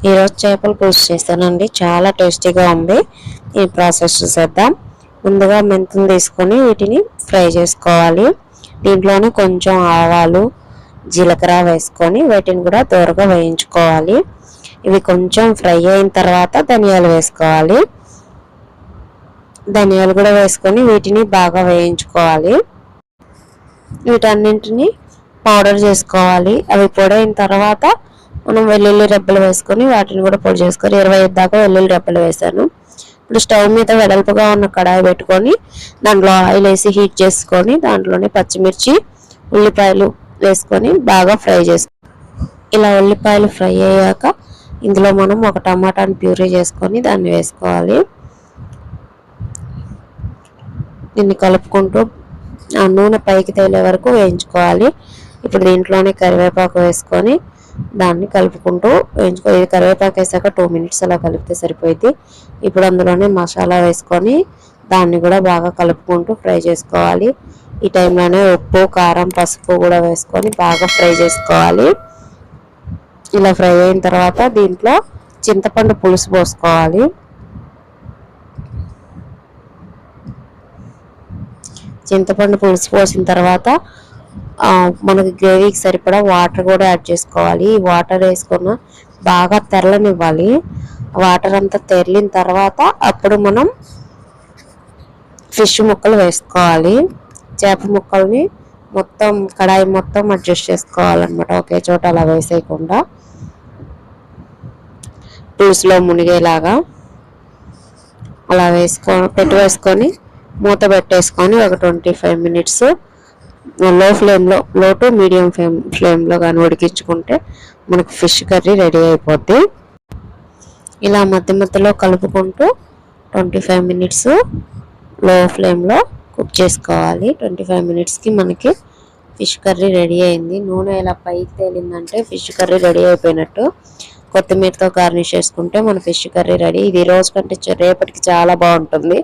ఈరోజు చేపల పులుసు చేస్తానండి. చాలా టేస్టీగా ఉంది. ఈ ప్రాసెస్ చేద్దాం. ముందుగా మెంతులు తీసుకొని వీటిని ఫ్రై చేసుకోవాలి. దీంట్లోనే కొంచెం ఆవాలు, జీలకర్ర వేసుకొని వీటిని కూడా దూరగా వేయించుకోవాలి. ఇవి కొంచెం ఫ్రై అయిన తర్వాత ధనియాలు వేసుకోవాలి. ధనియాలు కూడా వేసుకొని వీటిని బాగా వేయించుకోవాలి. వీటన్నింటినీ పౌడర్ చేసుకోవాలి. అవి పొడి అయిన తర్వాత మనం వెల్లుల్లి రెబ్బలు వేసుకొని వాటిని కూడా పొడి చేసుకొని 25 దాకా వెల్లుల్లి రెబ్బలు వేసాను. ఇప్పుడు స్టవ్ మీద వెడల్పుగా ఉన్న కడాయి పెట్టుకొని దాంట్లో ఆయిల్ వేసి హీట్ చేసుకొని దాంట్లోనే పచ్చిమిర్చి, ఉల్లిపాయలు వేసుకొని బాగా ఫ్రై చేసుకోవాలి. ఇలా ఉల్లిపాయలు ఫ్రై అయ్యాక ఇందులో మనం ఒక టమాటాని ప్యూరీ చేసుకొని దాన్ని వేసుకోవాలి. దీన్ని కలుపుకుంటూ ఆ నూనె పైకి తేలే వరకు వేయించుకోవాలి. ఇప్పుడు దీంట్లోనే కరివేపాకు వేసుకొని దాన్ని కలుపుకుంటూ వేయించుకోవాలి. ఇది కరివేపాకు వేసాక 2 మినిట్స్ అలా కలిపితే సరిపోయింది. ఇప్పుడు అందులోనే మసాలా వేసుకొని దాన్ని కూడా బాగా కలుపుకుంటూ ఫ్రై చేసుకోవాలి. ఈ టైంలోనే ఉప్పు, కారం, పసుపు కూడా వేసుకొని బాగా ఫ్రై చేసుకోవాలి. ఇలా ఫ్రై అయిన తర్వాత దీంట్లో చింతపండు పులుసు పోసుకోవాలి. చింతపండు పులుసు పోసిన తర్వాత మనకి గ్రేవీకి సరిపడా వాటర్ కూడా యాడ్ చేసుకోవాలి. ఈ వాటర్ వేసుకున్న బాగా తెరలనివ్వాలి. వాటర్ అంతా తెరిలిన తర్వాత అప్పుడు మనం ఫిష్ ముక్కలు వేసుకోవాలి. చేప ముక్కల్ని మొత్తం కడాయి మొత్తం అడ్జస్ట్ చేసుకోవాలన్నమాట. ఒకే చోట అలా వేసేయకుండా పులుసులో మునిగేలాగా అలా వేసుకొని మూత పెట్టేసుకొని ఒక 25 మినిట్స్ లో టు మీడియం ఫ్లేమ్లో కానీ ఉడికించుకుంటే మనకు ఫిష్ కర్రీ రెడీ అయిపోద్ది. ఇలా మధ్య మధ్యలో కలుపుకుంటూ 25 మినిట్స్ లో ఫ్లేమ్లో కుక్ చేసుకోవాలి. 25 మినిట్స్కి మనకి ఫిష్ కర్రీ రెడీ అయింది. నూనె ఇలా పైకి తేలిందంటే ఫిష్ కర్రీ రెడీ అయిపోయినట్టు. కొత్తిమీరతో గార్నిష్ చేసుకుంటే మన ఫిష్ కర్రీ రెడీ. ఇది రోజు కంటే రేపటికి చాలా బాగుంటుంది.